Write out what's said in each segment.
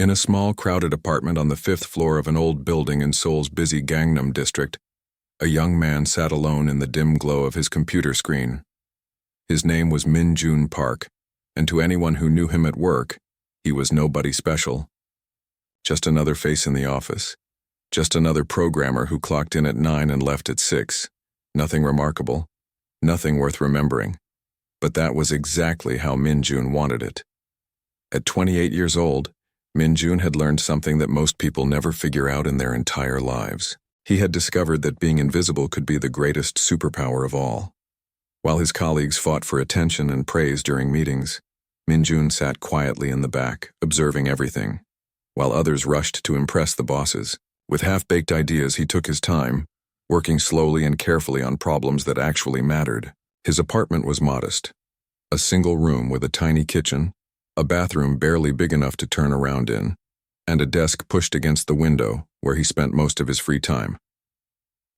In a small, crowded apartment on the 5th floor of an old building in Seoul's busy Gangnam district, a young man sat alone in the dim glow of his computer screen. His name was Min-Jun Park, and to anyone who knew him at work, he was nobody special. Just another face in the office. Just another programmer who clocked in at 9 and left at 6. Nothing remarkable. Nothing worth remembering. But that was exactly how Min-Jun wanted it. At 28 years old, Min-Jun had learned something that most people never figure out in their entire lives. He had discovered that being invisible could be the greatest superpower of all. While his colleagues fought for attention and praise during meetings, Min-Jun sat quietly in the back, observing everything, while others rushed to impress the bosses. With half-baked ideas, he took his time, working slowly and carefully on problems that actually mattered. His apartment was modest. A single room with a tiny kitchen, a bathroom barely big enough to turn around in, and a desk pushed against the window where he spent most of his free time.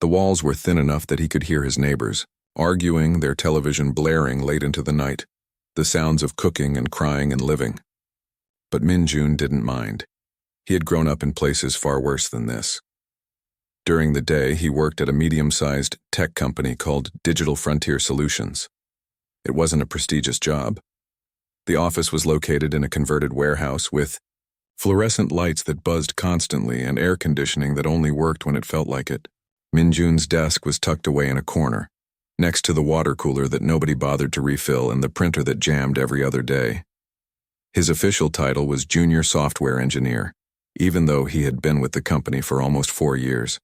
The walls were thin enough that he could hear his neighbors, arguing, their television blaring late into the night, the sounds of cooking and crying and living. But Min-Jun didn't mind. He had grown up in places far worse than this. During the day, he worked at a medium-sized tech company called Digital Frontier Solutions. It wasn't a prestigious job. The office was located in a converted warehouse with fluorescent lights that buzzed constantly and air conditioning that only worked when it felt like it. Min-Jun's desk was tucked away in a corner, next to the water cooler that nobody bothered to refill and the printer that jammed every other day. His official title was Junior Software Engineer, even though he had been with the company for almost 4 years.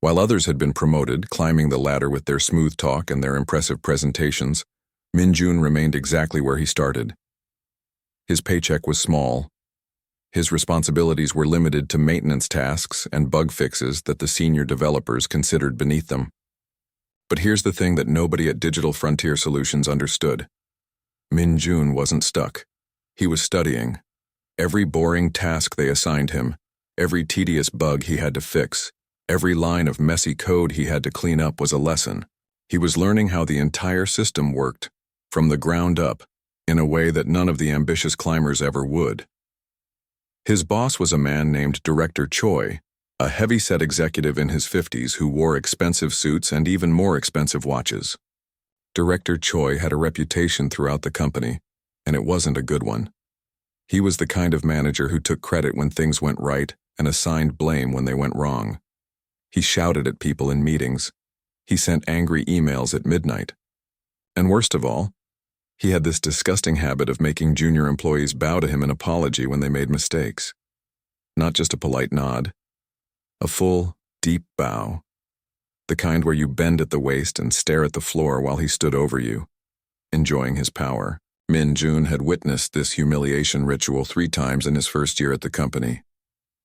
While others had been promoted, climbing the ladder with their smooth talk and their impressive presentations, Min-Jun remained exactly where he started. His paycheck was small. His responsibilities were limited to maintenance tasks and bug fixes that the senior developers considered beneath them. But here's the thing that nobody at Digital Frontier Solutions understood. Min-Jun wasn't stuck. He was studying. Every boring task they assigned him, every tedious bug he had to fix, every line of messy code he had to clean up was a lesson. He was learning how the entire system worked, from the ground up, in a way that none of the ambitious climbers ever would. His boss was a man named Director Choi, a heavy-set executive in his 50s who wore expensive suits and even more expensive watches. Director Choi had a reputation throughout the company, and it wasn't a good one. He was the kind of manager who took credit when things went right and assigned blame when they went wrong. He shouted at people in meetings. He sent angry emails at midnight. And worst of all, he had this disgusting habit of making junior employees bow to him in apology when they made mistakes. Not just a polite nod. A full, deep bow. The kind where you bend at the waist and stare at the floor while he stood over you, enjoying his power. Min-Jun had witnessed this humiliation ritual 3 times in his first year at the company.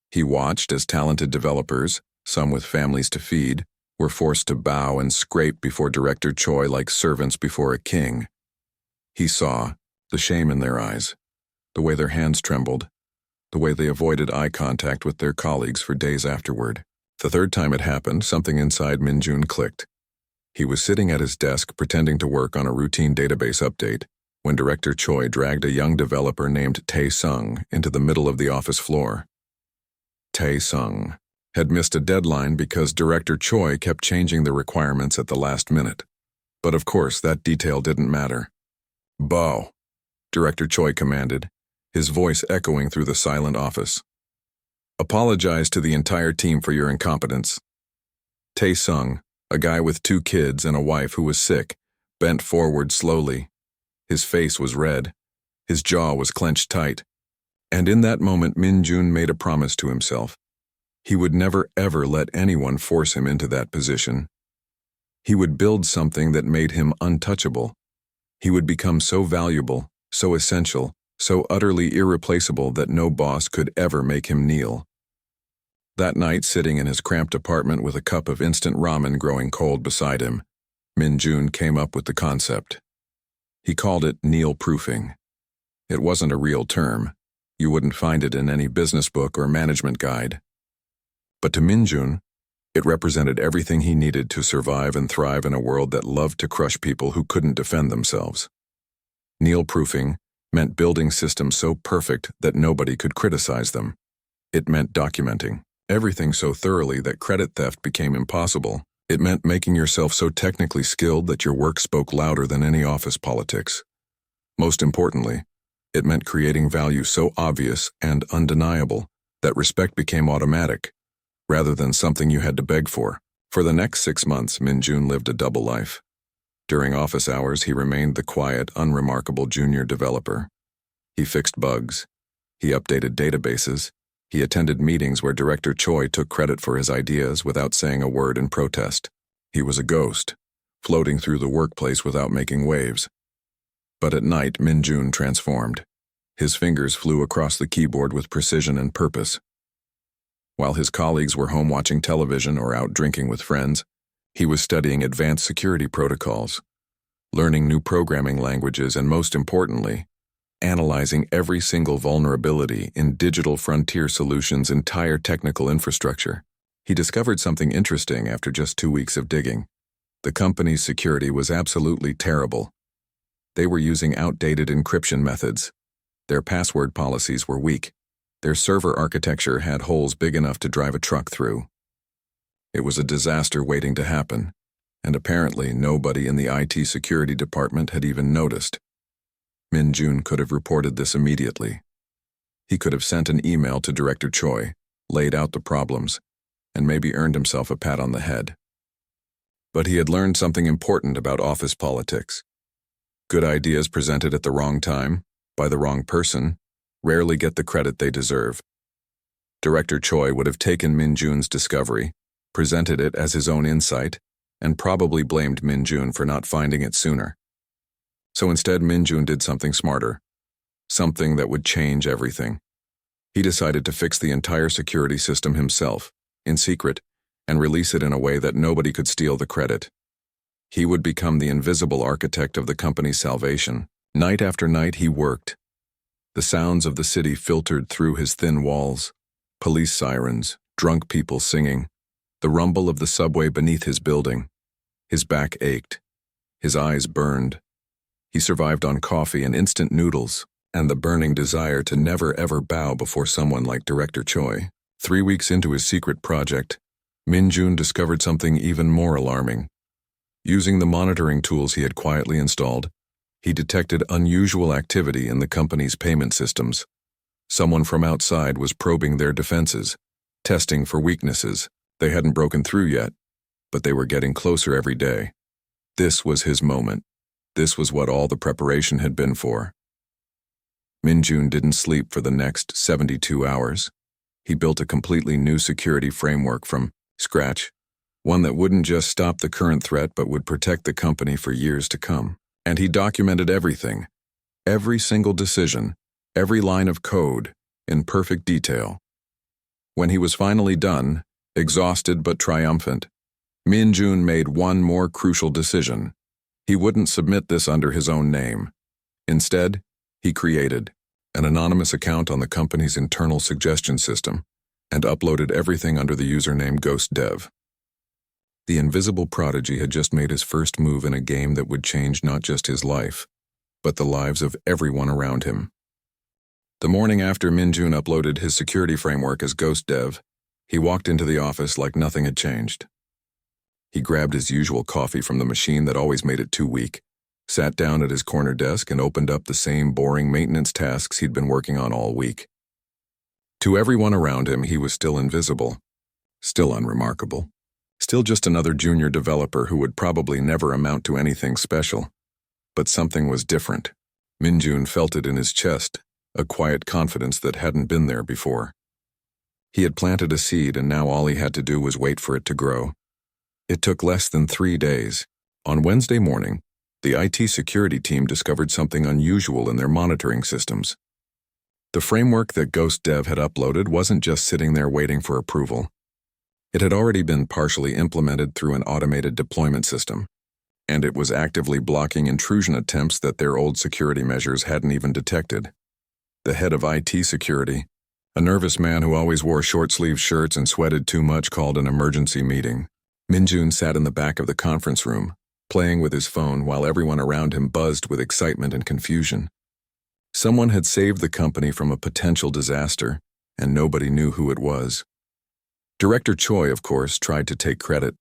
He watched as talented developers, some with families to feed, were forced to bow and scrape before Director Choi like servants before a king. He saw the shame in their eyes, the way their hands trembled, the way they avoided eye contact with their colleagues for days afterward. The 3rd time it happened, something inside Min-Jun clicked. He was sitting at his desk pretending to work on a routine database update when Director Choi dragged a young developer named Tae-sung into the middle of the office floor. Tae-sung had missed a deadline because Director Choi kept changing the requirements at the last minute. But of course, that detail didn't matter. "Bow," Director Choi commanded, his voice echoing through the silent office. "Apologize to the entire team for your incompetence." Tae-sung, a guy with 2 kids and a wife who was sick, bent forward slowly. His face was red. His jaw was clenched tight. And in that moment, Min-Jun made a promise to himself. He would never ever let anyone force him into that position. He would build something that made him untouchable. He would become so valuable, so essential, so utterly irreplaceable that no boss could ever make him kneel. That night, sitting in his cramped apartment with a cup of instant ramen growing cold beside him, Min-Jun came up with the concept. He called it kneel-proofing. It wasn't a real term. You wouldn't find it in any business book or management guide. But to Min-Jun, it represented everything he needed to survive and thrive in a world that loved to crush people who couldn't defend themselves. Kneel-proofing meant building systems so perfect that nobody could criticize them. It meant documenting everything so thoroughly that credit theft became impossible. It meant making yourself so technically skilled that your work spoke louder than any office politics. Most importantly, it meant creating value so obvious and undeniable that respect became automatic, rather than something you had to beg for. For the next 6 months, Min-jun lived a double life. During office hours, he remained the quiet, unremarkable junior developer. He fixed bugs. He updated databases. He attended meetings where Director Choi took credit for his ideas without saying a word in protest. He was a ghost, floating through the workplace without making waves. But at night, Min-jun transformed. His fingers flew across the keyboard with precision and purpose. While his colleagues were home watching television or out drinking with friends, he was studying advanced security protocols, learning new programming languages, and most importantly, analyzing every single vulnerability in Digital Frontier Solutions' entire technical infrastructure. He discovered something interesting after just 2 weeks of digging. The company's security was absolutely terrible. They were using outdated encryption methods. Their password policies were weak. Their server architecture had holes big enough to drive a truck through. It was a disaster waiting to happen, and apparently nobody in the IT security department had even noticed. Min-jun could have reported this immediately. He could have sent an email to Director Choi, laid out the problems, and maybe earned himself a pat on the head. But he had learned something important about office politics. Good ideas presented at the wrong time, by the wrong person, rarely get the credit they deserve. Director Choi would have taken Min-jun's discovery, presented it as his own insight, and probably blamed Min-jun for not finding it sooner. So instead, Min-jun did something smarter, something that would change everything. He decided to fix the entire security system himself, in secret, and release it in a way that nobody could steal the credit. He would become the invisible architect of the company's salvation. Night after night he worked. The sounds of the city filtered through his thin walls. Police sirens, drunk people singing, the rumble of the subway beneath his building. His back ached. His eyes burned. He survived on coffee and instant noodles, and the burning desire to never ever bow before someone like Director Choi. 3 weeks into his secret project, Min-jun discovered something even more alarming. Using the monitoring tools he had quietly installed, he detected unusual activity in the company's payment systems. Someone from outside was probing their defenses, testing for weaknesses. They hadn't broken through yet, but they were getting closer every day. This was his moment. This was what all the preparation had been for. Min-jun didn't sleep for the next 72 hours. He built a completely new security framework from scratch, one that wouldn't just stop the current threat but would protect the company for years to come. And he documented everything, every single decision, every line of code, in perfect detail. When he was finally done, exhausted but triumphant, Min-jun made one more crucial decision. He wouldn't submit this under his own name. Instead, he created an anonymous account on the company's internal suggestion system and uploaded everything under the username GhostDev. The invisible Prodigy had just made his first move in a game that would change not just his life, but the lives of everyone around him. The morning after Min-jun uploaded his security framework as GhostDev, he walked into the office like nothing had changed. He grabbed his usual coffee from the machine that always made it too weak, sat down at his corner desk and opened up the same boring maintenance tasks he'd been working on all week. To everyone around him, he was still invisible, still unremarkable, still just another junior developer who would probably never amount to anything special. But something was different. Min-jun felt it in his chest, a quiet confidence that hadn't been there before. He had planted a seed, and now all he had to do was wait for it to grow. It took less than 3 days. On Wednesday morning, the IT security team discovered something unusual in their monitoring systems. The framework that GhostDev had uploaded wasn't just sitting there waiting for approval. It had already been partially implemented through an automated deployment system, and it was actively blocking intrusion attempts that their old security measures hadn't even detected. The head of IT security, a nervous man who always wore short-sleeved shirts and sweated too much, called an emergency meeting. Min-jun sat in the back of the conference room, playing with his phone while everyone around him buzzed with excitement and confusion. Someone had saved the company from a potential disaster, and nobody knew who it was. Director Choi, of course, tried to take credit.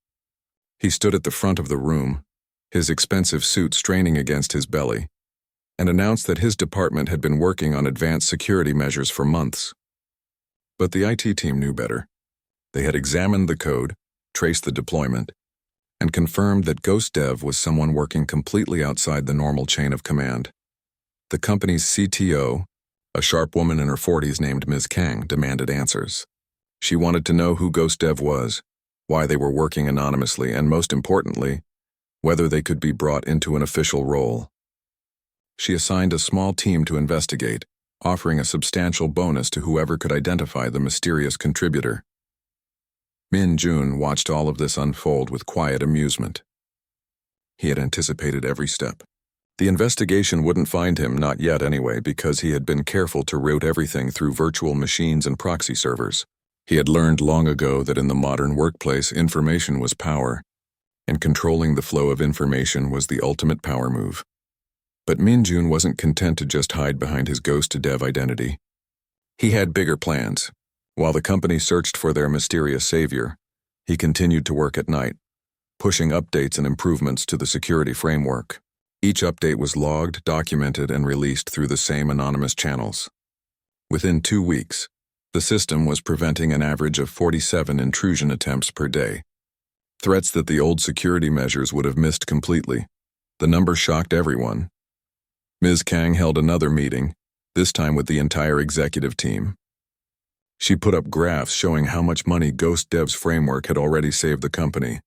He stood at the front of the room, his expensive suit straining against his belly, and announced that his department had been working on advanced security measures for months. But the IT team knew better. They had examined the code, traced the deployment, and confirmed that Ghost Dev was someone working completely outside the normal chain of command. The company's CTO, a sharp woman in her 40s named Ms. Kang, demanded answers. She wanted to know who Ghost Dev was, why they were working anonymously, and most importantly, whether they could be brought into an official role. She assigned a small team to investigate, offering a substantial bonus to whoever could identify the mysterious contributor. Min Jun watched all of this unfold with quiet amusement. He had anticipated every step. The investigation wouldn't find him, not yet anyway, because he had been careful to route everything through virtual machines and proxy servers. He had learned long ago that in the modern workplace, information was power, and controlling the flow of information was the ultimate power move. But Min Jun wasn't content to just hide behind his Ghost Dev identity. He had bigger plans. While the company searched for their mysterious savior, he continued to work at night, pushing updates and improvements to the security framework. Each update was logged, documented, and released through the same anonymous channels. Within 2 weeks, the system was preventing an average of 47 intrusion attempts per day. Threats that the old security measures would have missed completely. The number shocked everyone. Ms. Kang held another meeting, this time with the entire executive team. She put up graphs showing how much money Ghost Dev's framework had already saved the company.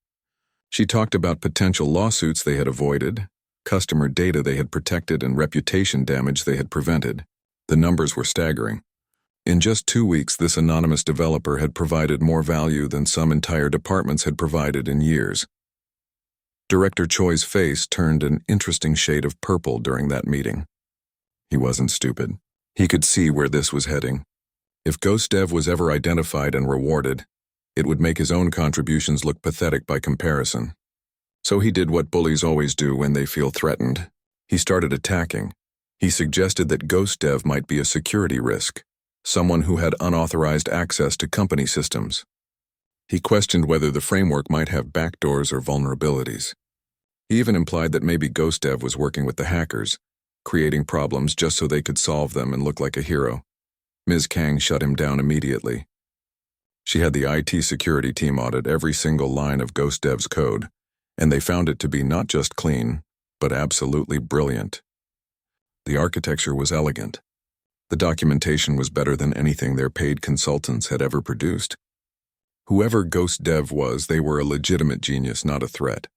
She talked about potential lawsuits they had avoided, customer data they had protected, and reputation damage they had prevented. The numbers were staggering. In just 2 weeks, this anonymous developer had provided more value than some entire departments had provided in years. Director Choi's face turned an interesting shade of purple during that meeting. He wasn't stupid. He could see where this was heading. If Ghost Dev was ever identified and rewarded, it would make his own contributions look pathetic by comparison. So he did what bullies always do when they feel threatened. He started attacking. He suggested that Ghost Dev might be a security risk, someone who had unauthorized access to company systems. He questioned whether the framework might have backdoors or vulnerabilities. He even implied that maybe Ghost Dev was working with the hackers, creating problems just so they could solve them and look like a hero. Ms. Kang shut him down immediately. She had the IT security team audit every single line of Ghost Dev's code, and they found it to be not just clean, but absolutely brilliant. The architecture was elegant. The documentation was better than anything their paid consultants had ever produced. Whoever Ghost Dev was, they were a legitimate genius, not a threat.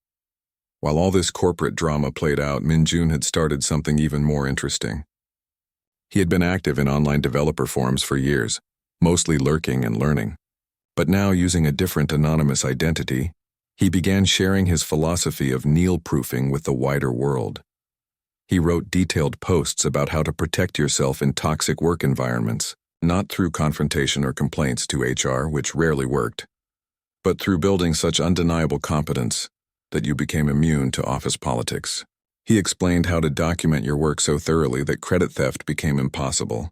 While all this corporate drama played out, Min Jun had started something even more interesting. He had been active in online developer forums for years, mostly lurking and learning. But now, using a different anonymous identity, he began sharing his philosophy of Neil-proofing with the wider world. He wrote detailed posts about how to protect yourself in toxic work environments, not through confrontation or complaints to HR, which rarely worked, but through building such undeniable competence that you became immune to office politics. He explained how to document your work so thoroughly that credit theft became impossible.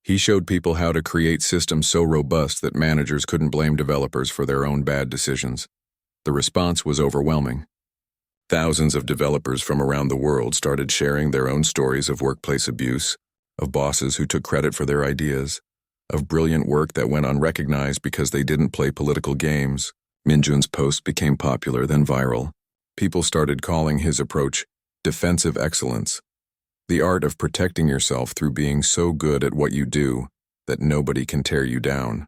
He showed people how to create systems so robust that managers couldn't blame developers for their own bad decisions. The response was overwhelming. Thousands of developers from around the world started sharing their own stories of workplace abuse, of bosses who took credit for their ideas, of brilliant work that went unrecognized because they didn't play political games. Min Jun's post became popular, then viral. People started calling his approach defensive excellence, the art of protecting yourself through being so good at what you do that nobody can tear you down.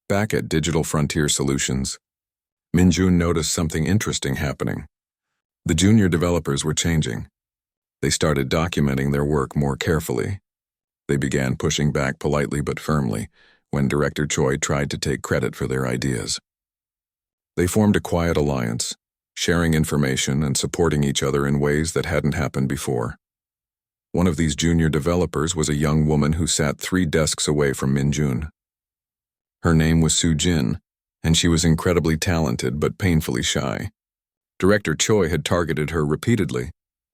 Back at Digital Frontier Solutions, Min Jun noticed something interesting happening. The junior developers were changing. They started documenting their work more carefully. They began pushing back politely but firmly when Director Choi tried to take credit for their ideas. They formed a quiet alliance, sharing information and supporting each other in ways that hadn't happened before. One of these junior developers was a young woman who sat 3 desks away from Min Jun. Her name was Soo Jin, and she was incredibly talented but painfully shy. Director Choi had targeted her repeatedly,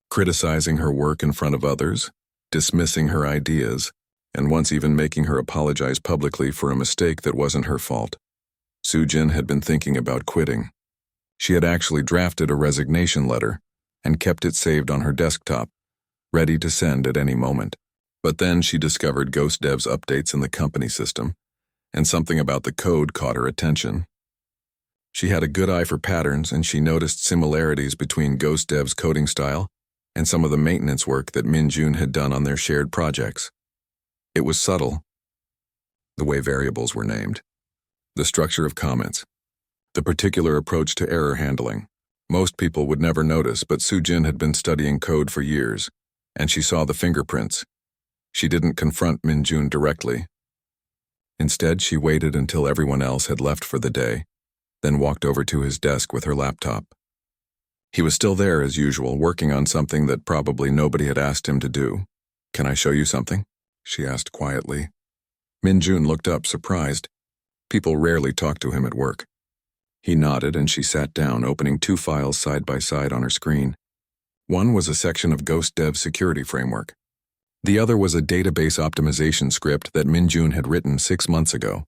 criticizing her work in front of others, dismissing her ideas, and once even making her apologize publicly for a mistake that wasn't her fault. Soo-jin had been thinking about quitting. She had actually drafted a resignation letter and kept it saved on her desktop, ready to send at any moment. But then she discovered Ghost Dev's updates in the company system, and something about the code caught her attention. She had a good eye for patterns, and she noticed similarities between Ghost Dev's coding style and some of the maintenance work that Min-jun had done on their shared projects. It was subtle. The way variables were named, the structure of comments, the particular approach to error handling. Most people would never notice, but Soo-jin had been studying code for years, and she saw the fingerprints. She didn't confront Min-jun directly. Instead, she waited until everyone else had left for the day, then walked over to his desk with her laptop. He was still there as usual, working on something that probably nobody had asked him to do. "Can I show you something?" she asked quietly. Min-jun looked up, surprised. People rarely talked to him at work. He nodded and she sat down, opening two files side by side on her screen. One was a section of Ghost Dev's security framework. The other was a database optimization script that Min-jun had written 6 months ago.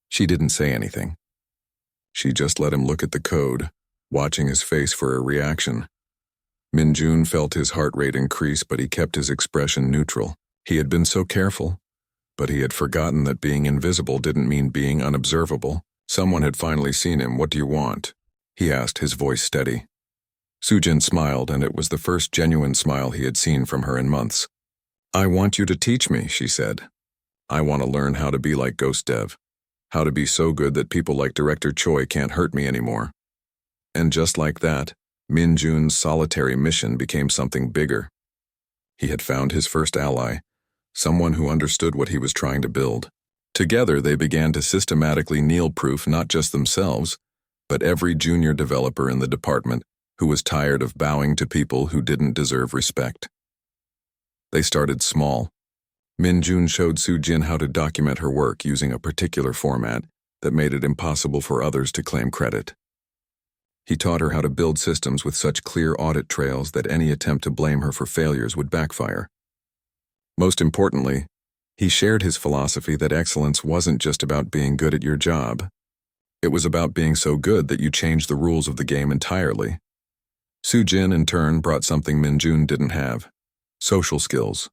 She didn't say anything. She just let him look at the code, watching his face for a reaction. Min-jun felt his heart rate increase, but he kept his expression neutral. He had been so careful, but he had forgotten that being invisible didn't mean being unobservable. Someone had finally seen him. "What do you want?" he asked, his voice steady. Soo-jin smiled, and it was the first genuine smile he had seen from her in months. "I want you to teach me," she said. "I want to learn how to be like Ghost Dev, how to be so good that people like Director Choi can't hurt me anymore." And just like that, Min-jun's solitary mission became something bigger. He had found his first ally, someone who understood what he was trying to build. Together, they began to systematically kneel-proof not just themselves, but every junior developer in the department who was tired of bowing to people who didn't deserve respect. They started small. Min-jun showed Soo-jin how to document her work using a particular format that made it impossible for others to claim credit. He taught her how to build systems with such clear audit trails that any attempt to blame her for failures would backfire. Most importantly, he shared his philosophy that excellence wasn't just about being good at your job. It was about being so good that you changed the rules of the game entirely. Soo-jin, in turn, brought something Min-jun didn't have: social skills.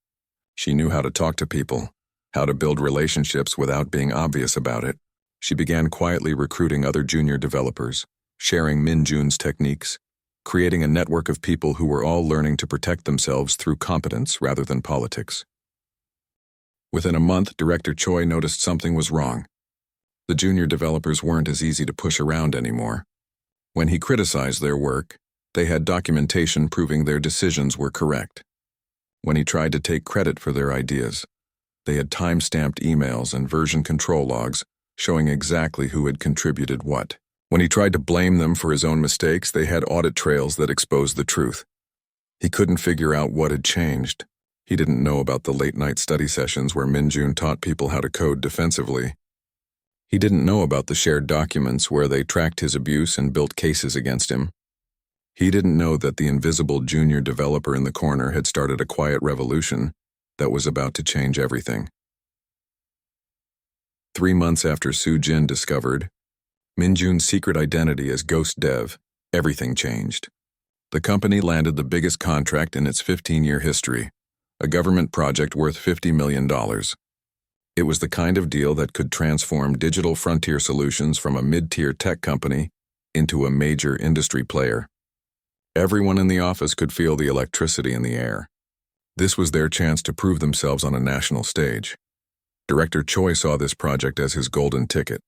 She knew how to talk to people, how to build relationships without being obvious about it. She began quietly recruiting other junior developers, sharing Min-jun's techniques, creating a network of people who were all learning to protect themselves through competence rather than politics. Within a month, Director Choi noticed something was wrong. The junior developers weren't as easy to push around anymore. When he criticized their work, they had documentation proving their decisions were correct. When he tried to take credit for their ideas, they had time-stamped emails and version control logs showing exactly who had contributed what. When he tried to blame them for his own mistakes, they had audit trails that exposed the truth. He couldn't figure out what had changed. He didn't know about the late-night study sessions where Min-jun taught people how to code defensively. He didn't know about the shared documents where they tracked his abuse and built cases against him. He didn't know that the invisible junior developer in the corner had started a quiet revolution that was about to change everything. 3 months after Soo-jin discovered Min-jun's secret identity as Ghost Dev, everything changed. The company landed the biggest contract in its 15-year history, a government project worth $50 million. It was the kind of deal that could transform Digital Frontier Solutions from a mid-tier tech company into a major industry player. Everyone in the office could feel the electricity in the air. This was their chance to prove themselves on a national stage. Director Choi saw this project as his golden ticket.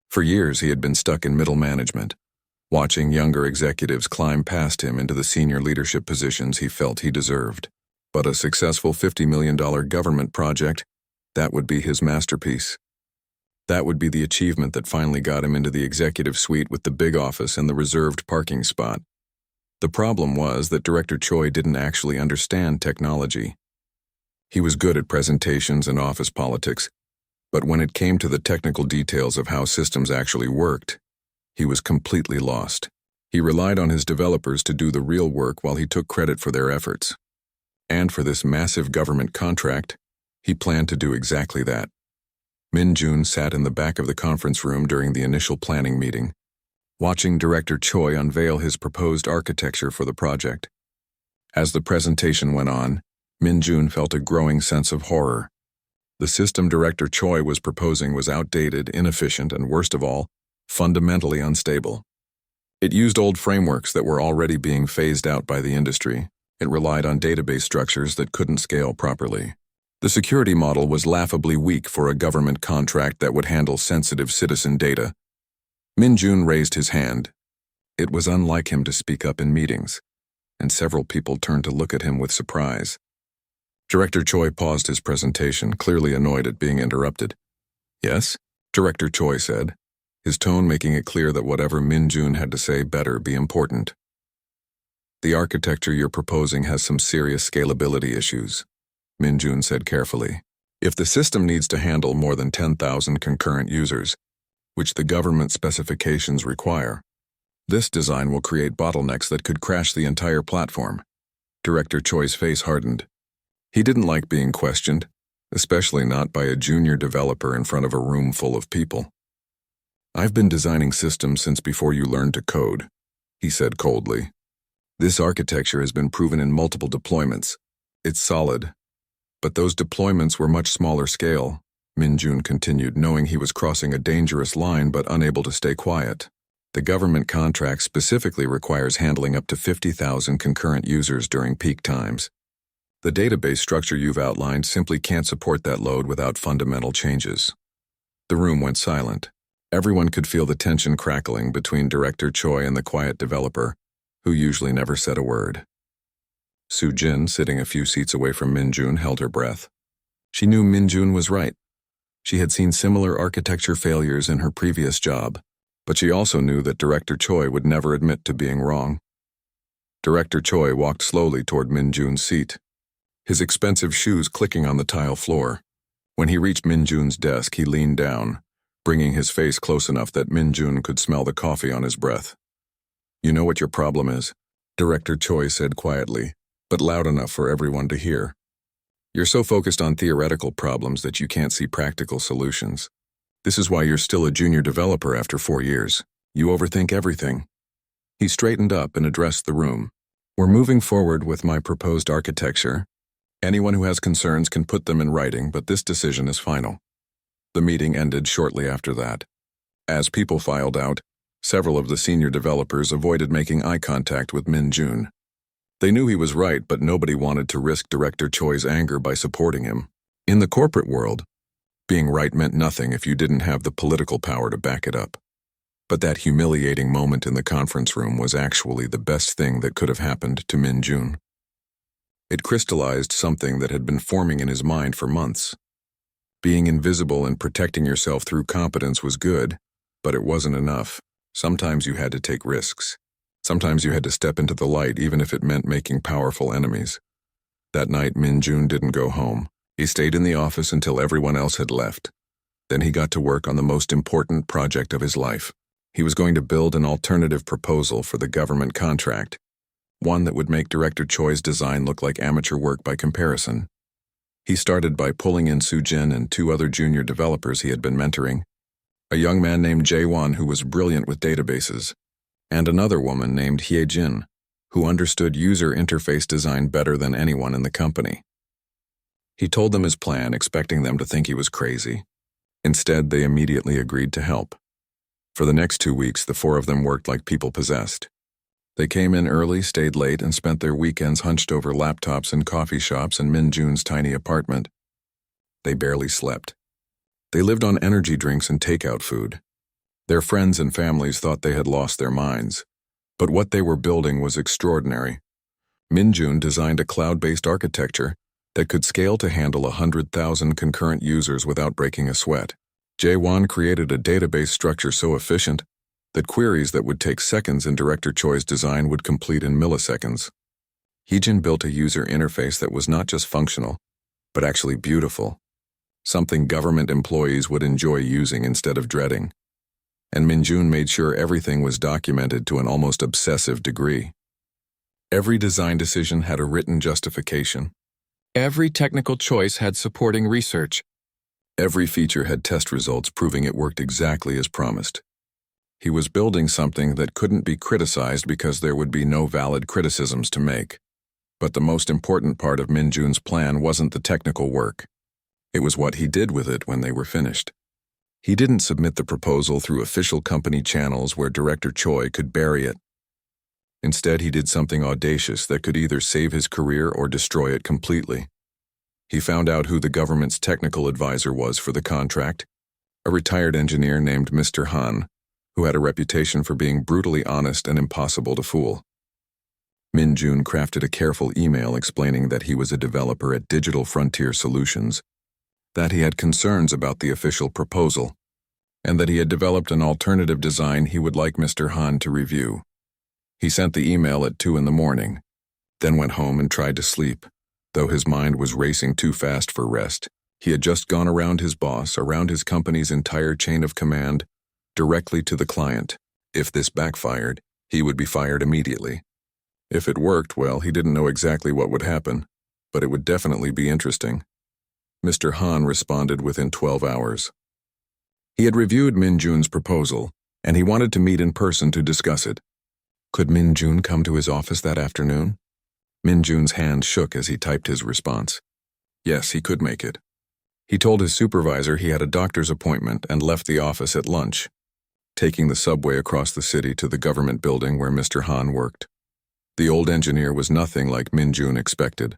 For years, he had been stuck in middle management, watching younger executives climb past him into the senior leadership positions he felt he deserved. But a successful $50 million government project, that would be his masterpiece. That would be the achievement that finally got him into the executive suite with the big office and the reserved parking spot. The problem was that Director Choi didn't actually understand technology. He was good at presentations and office politics, but when it came to the technical details of how systems actually worked, he was completely lost. He relied on his developers to do the real work while he took credit for their efforts. And for this massive government contract, he planned to do exactly that. Min-jun sat in the back of the conference room during the initial planning meeting, watching Director Choi unveil his proposed architecture for the project. As the presentation went on, Min-jun felt a growing sense of horror. The system Director Choi was proposing was outdated, inefficient, and worst of all, fundamentally unstable. It used old frameworks that were already being phased out by the industry. It relied on database structures that couldn't scale properly. The security model was laughably weak for a government contract that would handle sensitive citizen data. Min-jun raised his hand. It was unlike him to speak up in meetings, and several people turned to look at him with surprise. Director Choi paused his presentation, clearly annoyed at being interrupted. "Yes?" Director Choi said, his tone making it clear that whatever Min-jun had to say better be important. "The architecture you're proposing has some serious scalability issues," Min-jun said carefully. "If the system needs to handle more than 10,000 concurrent users, which the government specifications require, this design will create bottlenecks that could crash the entire platform." Director Choi's face hardened. He didn't like being questioned, especially not by a junior developer in front of a room full of people. "I've been designing systems since before you learned to code," he said coldly. "This architecture has been proven in multiple deployments. It's solid. But those deployments were much smaller scale," Min-jun continued, knowing he was crossing a dangerous line but unable to stay quiet. "The government contract specifically requires handling up to 50,000 concurrent users during peak times. The database structure you've outlined simply can't support that load without fundamental changes." The room went silent. Everyone could feel the tension crackling between Director Choi and the quiet developer, who usually never said a word. Soo-jin, sitting a few seats away from Min-jun, held her breath. She knew Min-jun was right. She had seen similar architecture failures in her previous job, but she also knew that Director Choi would never admit to being wrong. Director Choi walked slowly toward Min-jun's seat, his expensive shoes clicking on the tile floor. When he reached Min-jun's desk, he leaned down, bringing his face close enough that Min-jun could smell the coffee on his breath. "You know what your problem is," Director Choi said quietly, but loud enough for everyone to hear. "You're so focused on theoretical problems that you can't see practical solutions. This is why you're still a junior developer after 4 years. You overthink everything." He straightened up and addressed the room. "We're moving forward with my proposed architecture. Anyone who has concerns can put them in writing, but this decision is final." The meeting ended shortly after that. As people filed out, several of the senior developers avoided making eye contact with Min-jun. They knew he was right, but nobody wanted to risk Director Choi's anger by supporting him. In the corporate world, being right meant nothing if you didn't have the political power to back it up. But that humiliating moment in the conference room was actually the best thing that could have happened to Min-jun. It crystallized something that had been forming in his mind for months. Being invisible and protecting yourself through competence was good, but it wasn't enough. Sometimes you had to take risks. Sometimes you had to step into the light even if it meant making powerful enemies. That night, Min-jun didn't go home. He stayed in the office until everyone else had left. Then he got to work on the most important project of his life. He was going to build an alternative proposal for the government contract, one that would make Director Choi's design look like amateur work by comparison. He started by pulling in Soo-jin and 2 other junior developers he had been mentoring, a young man named Jae-won who was brilliant with databases, and another woman named Hye-jin, who understood user interface design better than anyone in the company. He told them his plan, expecting them to think he was crazy. Instead, they immediately agreed to help. For the next 2 weeks, the 4 of them worked like people possessed. They came in early, stayed late, and spent their weekends hunched over laptops in coffee shops in Min-jun's tiny apartment. They barely slept. They lived on energy drinks and takeout food. Their friends and families thought they had lost their minds. But what they were building was extraordinary. Min-jun designed a cloud-based architecture that could scale to handle 100,000 concurrent users without breaking a sweat. Jae-won created a database structure so efficient that queries that would take seconds in Director Choi's design would complete in milliseconds. Hye-jin built a user interface that was not just functional, but actually beautiful, something government employees would enjoy using instead of dreading. and Minjun made sure everything was documented to an almost obsessive degree. Every design decision had a written justification. Every technical choice had supporting research. Every feature had test results proving it worked exactly as promised. He was building something that couldn't be criticized because there would be no valid criticisms to make. But the most important part of Minjun's plan wasn't the technical work. It was what he did with it when they were finished. He didn't submit the proposal through official company channels where Director Choi could bury it. Instead, he did something audacious that could either save his career or destroy it completely. He found out who the government's technical advisor was for the contract, a retired engineer named Mr. Han, who had a reputation for being brutally honest and impossible to fool. Minjun crafted a careful email explaining that he was a developer at Digital Frontier Solutions, that he had concerns about the official proposal, and that he had developed an alternative design he would like Mr. Han to review. He sent the email at 2 a.m, then went home and tried to sleep, though his mind was racing too fast for rest. He had just gone around his boss, around his company's entire chain of command, directly to the client. If this backfired, he would be fired immediately. If it worked, well, he didn't know exactly what would happen, but it would definitely be interesting. Mr. Han responded within 12 hours. He had reviewed Minjun's proposal, and he wanted to meet in person to discuss it. Could Minjun come to his office that afternoon? Minjun's hand shook as he typed his response. Yes, he could make it. He told his supervisor he had a doctor's appointment and left the office at lunch, taking the subway across the city to the government building where Mr. Han worked. The old engineer was nothing like Minjun expected.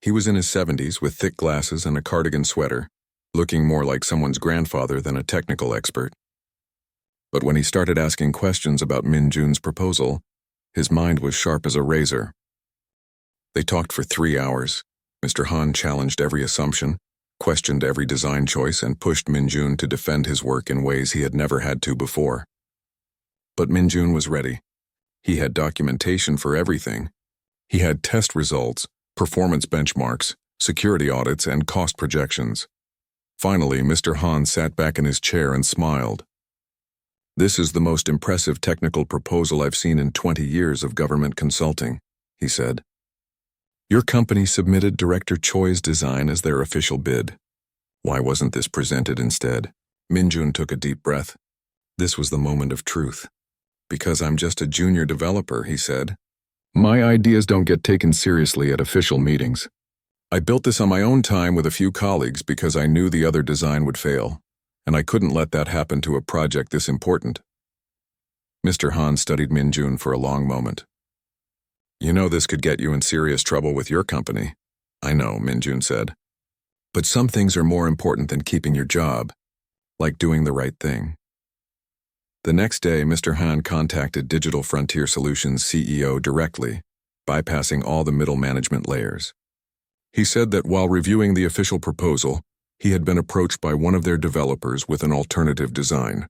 He was in his 70s with thick glasses and a cardigan sweater, looking more like someone's grandfather than a technical expert. But when he started asking questions about Minjun's proposal, his mind was sharp as a razor. They talked for 3 hours. Mr. Han challenged every assumption, questioned every design choice, and pushed Minjun to defend his work in ways he had never had to before. But Minjun was ready. He had documentation for everything. He had test results, performance benchmarks, security audits, and cost projections. Finally, Mr. Han sat back in his chair and smiled. "This is the most impressive technical proposal I've seen in 20 years of government consulting," he said. "Your company submitted Director Choi's design as their official bid. Why wasn't this presented instead?" Minjun took a deep breath. This was the moment of truth. "Because I'm just a junior developer," he said. "My ideas don't get taken seriously at official meetings. I built this on my own time with a few colleagues because I knew the other design would fail, and I couldn't let that happen to a project this important." Mr. Han studied Minjun for a long moment. "You know this could get you in serious trouble with your company." "I know," Minjun said. "But some things are more important than keeping your job, like doing the right thing." The next day, Mr. Han contacted Digital Frontier Solutions CEO directly, bypassing all the middle management layers. He said that while reviewing the official proposal, he had been approached by one of their developers with an alternative design.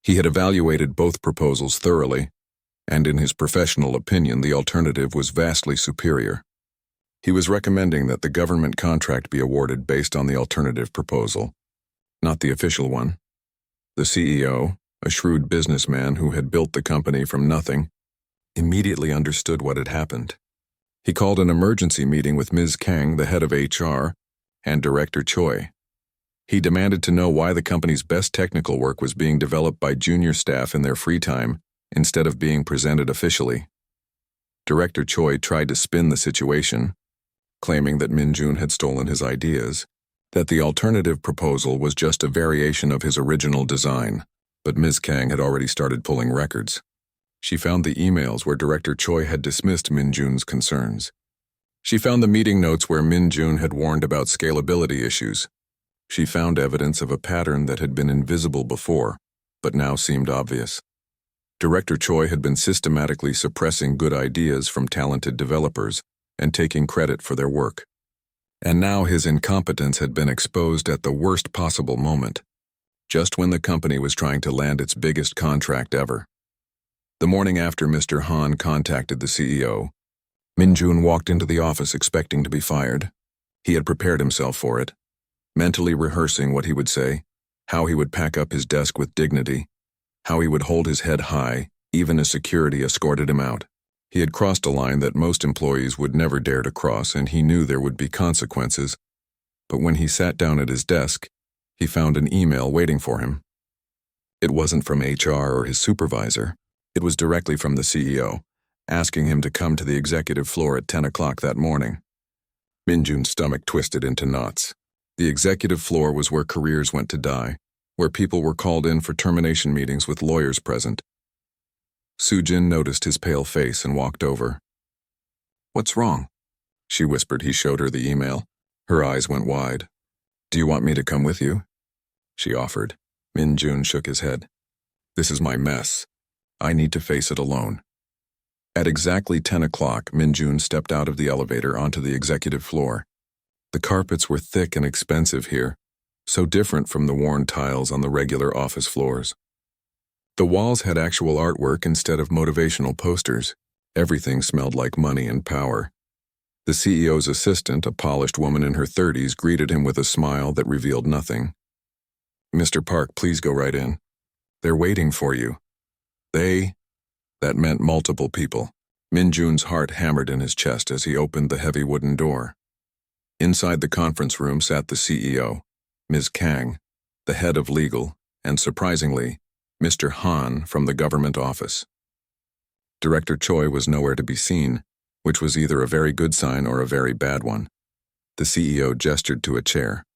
He had evaluated both proposals thoroughly, and in his professional opinion, the alternative was vastly superior. He was recommending that the government contract be awarded based on the alternative proposal, not the official one. The CEO, a shrewd businessman who had built the company from nothing, immediately understood what had happened. He called an emergency meeting with Ms. Kang, the head of HR, and Director Choi. He demanded to know why the company's best technical work was being developed by junior staff in their free time instead of being presented officially. Director Choi tried to spin the situation, claiming that Minjun had stolen his ideas, that the alternative proposal was just a variation of his original design. But Ms. Kang had already started pulling records. She found the emails where Director Choi had dismissed Minjun's concerns. She found the meeting notes where Minjun had warned about scalability issues. She found evidence of a pattern that had been invisible before, but now seemed obvious. Director Choi had been systematically suppressing good ideas from talented developers and taking credit for their work. And now his incompetence had been exposed at the worst possible moment, just when the company was trying to land its biggest contract ever. The morning after Mr. Han contacted the CEO, Minjun walked into the office expecting to be fired. He had prepared himself for it, mentally rehearsing what he would say, how he would pack up his desk with dignity, how he would hold his head high, even as security escorted him out. He had crossed a line that most employees would never dare to cross, and he knew there would be consequences. But when he sat down at his desk, he found an email waiting for him. It wasn't from HR or his supervisor. It was directly from the CEO, asking him to come to the executive floor at 10 o'clock that morning. Minjun's stomach twisted into knots. The executive floor was where careers went to die, where people were called in for termination meetings with lawyers present. Sujin noticed his pale face and walked over. "What's wrong?" she whispered. He showed her the email. Her eyes went wide. "Do you want me to come with you?" she offered. Minjun shook his head. "This is my mess. I need to face it alone." At exactly 10 o'clock, Minjun stepped out of the elevator onto the executive floor. The carpets were thick and expensive here, so different from the worn tiles on the regular office floors. The walls had actual artwork instead of motivational posters. Everything smelled like money and power. The CEO's assistant, a polished woman in her 30s, greeted him with a smile that revealed nothing. "Mr. Park, please go right in. They're waiting for you." "They?" That meant multiple people. Minjun's heart hammered in his chest as he opened the heavy wooden door. Inside the conference room sat the CEO, Ms. Kang, the head of legal, and surprisingly, Mr. Han from the government office. Director Choi was nowhere to be seen, which was either a very good sign or a very bad one. The CEO gestured to a chair.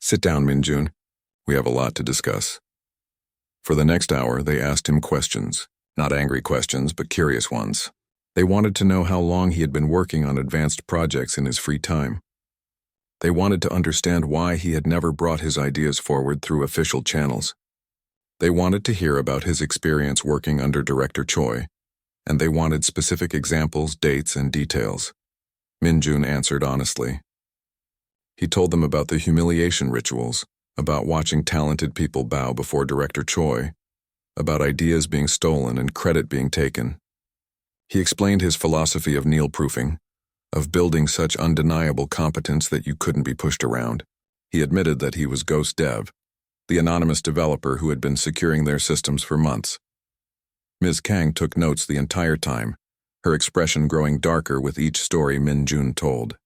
"Sit down, Minjun. We have a lot to discuss." For the next hour, they asked him questions. Not angry questions, but curious ones. They wanted to know how long he had been working on advanced projects in his free time. They wanted to understand why he had never brought his ideas forward through official channels. They wanted to hear about his experience working under Director Choi, and they wanted specific examples, dates, and details. Minjun answered honestly. He told them about the humiliation rituals, about watching talented people bow before Director Choi, about ideas being stolen and credit being taken. He explained his philosophy of needle-proofing, of building such undeniable competence that you couldn't be pushed around. He admitted that he was Ghost Dev, the anonymous developer who had been securing their systems for months. Ms. Kang took notes the entire time, her expression growing darker with each story Minjun told.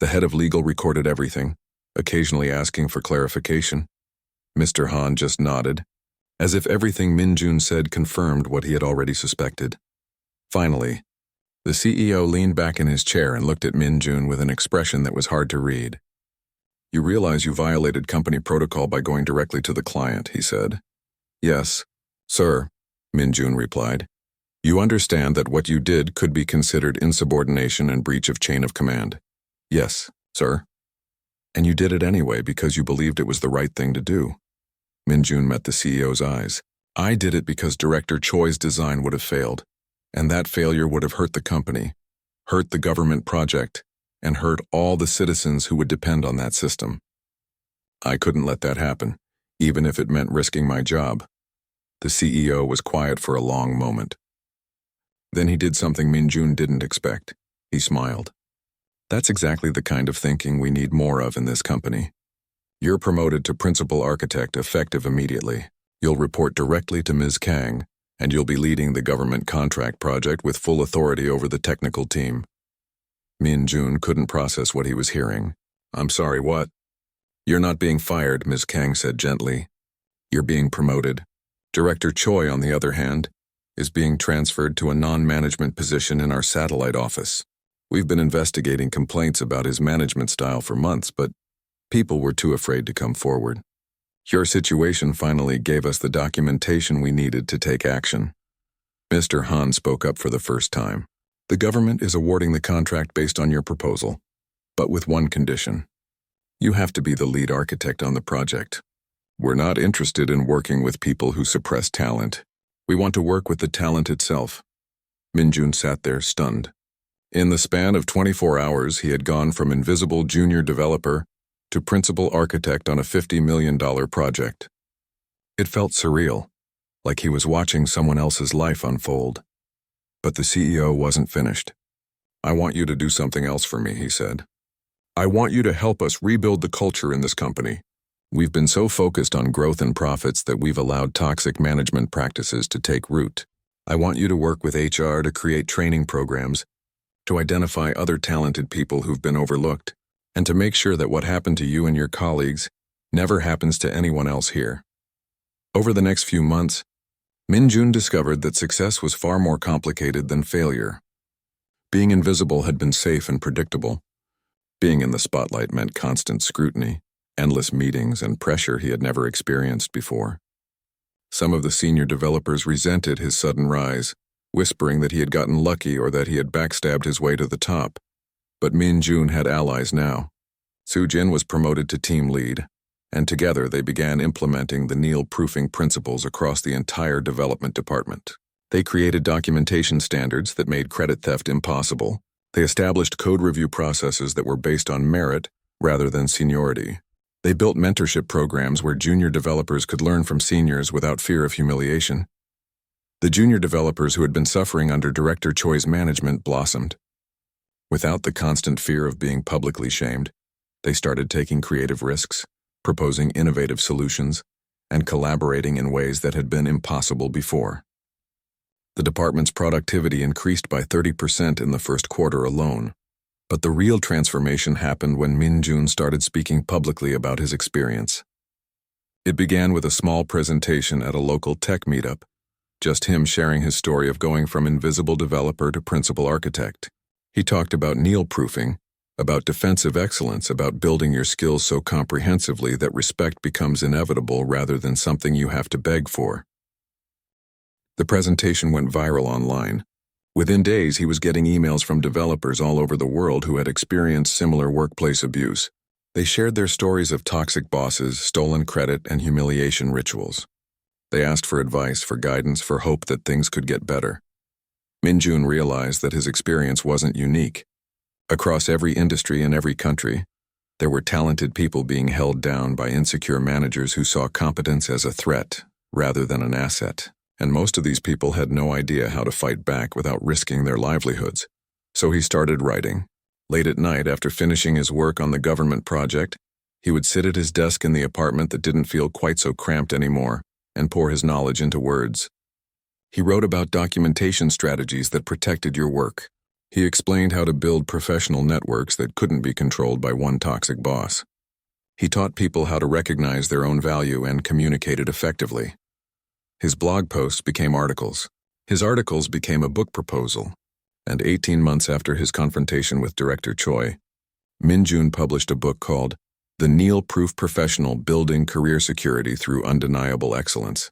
The head of legal recorded everything, occasionally asking for clarification. Mr. Han just nodded, as if everything Minjun said confirmed what he had already suspected. Finally, the CEO leaned back in his chair and looked at Minjun with an expression that was hard to read. "You realize you violated company protocol by going directly to the client," he said. "Yes, sir," Minjun replied. "You understand that what you did could be considered insubordination and breach of chain of command." "Yes, sir." "And you did it anyway because you believed it was the right thing to do." Minjun met the CEO's eyes. "I did it because Director Choi's design would have failed, and that failure would have hurt the company, hurt the government project, and hurt all the citizens who would depend on that system. I couldn't let that happen, even if it meant risking my job." The CEO was quiet for a long moment. Then he did something Minjun didn't expect. He smiled. "That's exactly the kind of thinking we need more of in this company. You're promoted to principal architect effective immediately. You'll report directly to Ms. Kang, and you'll be leading the government contract project with full authority over the technical team." Minjun couldn't process what he was hearing. "I'm sorry, what?" "You're not being fired," Ms. Kang said gently. "You're being promoted. Director Choi, on the other hand, is being transferred to a non-management position in our satellite office. We've been investigating complaints about his management style for months, but people were too afraid to come forward. Your situation finally gave us the documentation we needed to take action." Mr. Han spoke up for the first time. "The government is awarding the contract based on your proposal, but with one condition. You have to be the lead architect on the project. We're not interested in working with people who suppress talent. We want to work with the talent itself." Minjun sat there stunned. In the span of 24 hours, he had gone from invisible junior developer to principal architect on a $50 million project. It felt surreal, like he was watching someone else's life unfold. But the CEO wasn't finished. "I want you to do something else for me," he said. "I want you to help us rebuild the culture in this company. We've been so focused on growth and profits that we've allowed toxic management practices to take root. I want you to work with HR to create training programs, to identify other talented people who've been overlooked, and to make sure that what happened to you and your colleagues never happens to anyone else here. Over the next few months, Min-jun discovered that success was far more complicated than failure. Being invisible had been safe and predictable. Being in the spotlight meant constant scrutiny, endless meetings, and pressure he had never experienced before. Some of the senior developers resented his sudden rise, whispering that he had gotten lucky or that he had backstabbed his way to the top. But Min-jun had allies now. Soo-jin was promoted to team lead, and together they began implementing the Neil-proofing principles across the entire development department. They created documentation standards that made credit theft impossible. They established code review processes that were based on merit rather than seniority. They built mentorship programs where junior developers could learn from seniors without fear of humiliation. The junior developers who had been suffering under Director Choi's management blossomed. Without the constant fear of being publicly shamed, they started taking creative risks, proposing innovative solutions, and collaborating in ways that had been impossible before. The department's productivity increased by 30% in the first quarter alone. But the real transformation happened when Min-jun started speaking publicly about his experience. It began with a small presentation at a local tech meetup, just him sharing his story of going from invisible developer to principal architect. He talked about Neil-proofing, about defensive excellence, about building your skills so comprehensively that respect becomes inevitable rather than something you have to beg for. The presentation went viral online. Within days, he was getting emails from developers all over the world who had experienced similar workplace abuse. They shared their stories of toxic bosses, stolen credit, and humiliation rituals. They asked for advice, for guidance, for hope that things could get better. Min-jun realized that his experience wasn't unique. Across every industry and every country, there were talented people being held down by insecure managers who saw competence as a threat rather than an asset. And most of these people had no idea how to fight back without risking their livelihoods. So he started writing. Late at night, after finishing his work on the government project, he would sit at his desk in the apartment that didn't feel quite so cramped anymore and pour his knowledge into words. He wrote about documentation strategies that protected your work. He explained how to build professional networks that couldn't be controlled by one toxic boss. He taught people how to recognize their own value and communicate it effectively. His blog posts became articles. His articles became a book proposal. And 18 months after his confrontation with Director Choi, Min-jun published a book called The Neil-Proof Professional: Building Career Security Through Undeniable Excellence.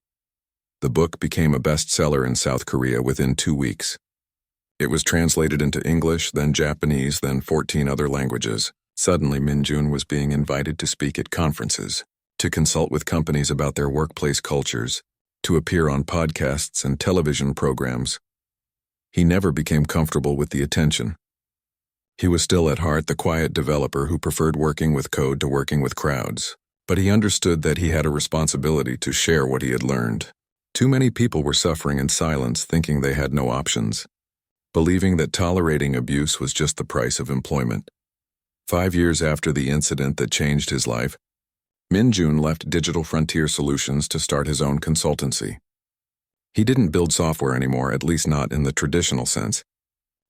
The book became a bestseller in South Korea within 2 weeks. It was translated into English, then Japanese, then 14 other languages. Suddenly, Min-jun was being invited to speak at conferences, to consult with companies about their workplace cultures, to appear on podcasts and television programs. He never became comfortable with the attention. He was still at heart the quiet developer who preferred working with code to working with crowds, but he understood that he had a responsibility to share what he had learned. Too many people were suffering in silence, thinking they had no options, believing that tolerating abuse was just the price of employment. 5 years after the incident that changed his life, Min-jun left Digital Frontier Solutions to start his own consultancy. He didn't build software anymore, at least not in the traditional sense.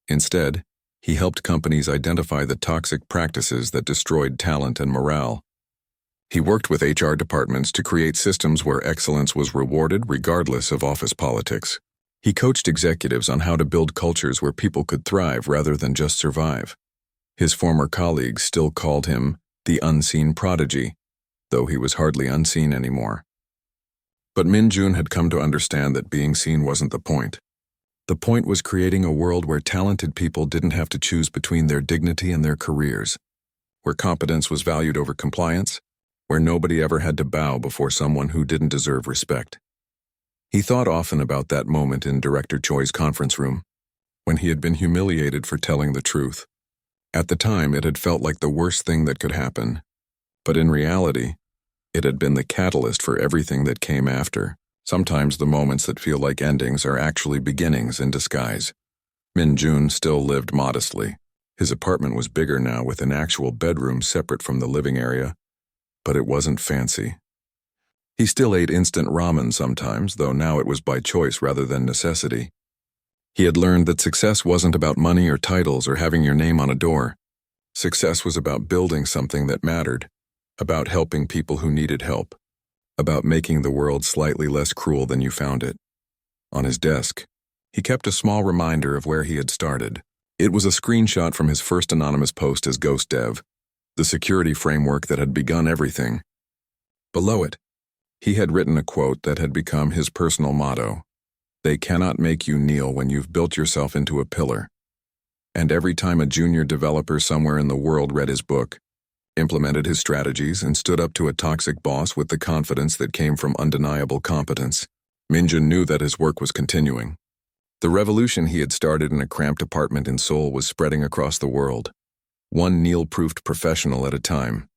Instead, he helped companies identify the toxic practices that destroyed talent and morale. He worked with HR departments to create systems where excellence was rewarded regardless of office politics. He coached executives on how to build cultures where people could thrive rather than just survive. His former colleagues still called him the unseen prodigy, though he was hardly unseen anymore. But Min-jun had come to understand that being seen wasn't the point. The point was creating a world where talented people didn't have to choose between their dignity and their careers, where competence was valued over compliance, where nobody ever had to bow before someone who didn't deserve respect. He thought often about that moment in Director Choi's conference room, when he had been humiliated for telling the truth. At the time, it had felt like the worst thing that could happen, but in reality, it had been the catalyst for everything that came after. Sometimes the moments that feel like endings are actually beginnings in disguise. Min-jun still lived modestly. His apartment was bigger now, with an actual bedroom separate from the living area. but it wasn't fancy. He still ate instant ramen sometimes, though now it was by choice rather than necessity. He had learned that success wasn't about money or titles or having your name on a door. Success was about building something that mattered, about helping people who needed help, about making the world slightly less cruel than you found it. On his desk, he kept a small reminder of where he had started. It was a screenshot from his first anonymous post as Ghost Dev, the security framework that had begun everything. Below it, he had written a quote that had become his personal motto: "They cannot make you kneel when you've built yourself into a pillar." And every time a junior developer somewhere in the world read his book, implemented his strategies, and stood up to a toxic boss with the confidence that came from undeniable competence, Minjun knew that his work was continuing. The revolution he had started in a cramped apartment in Seoul was spreading across the world, one kneel-proofed professional at a time.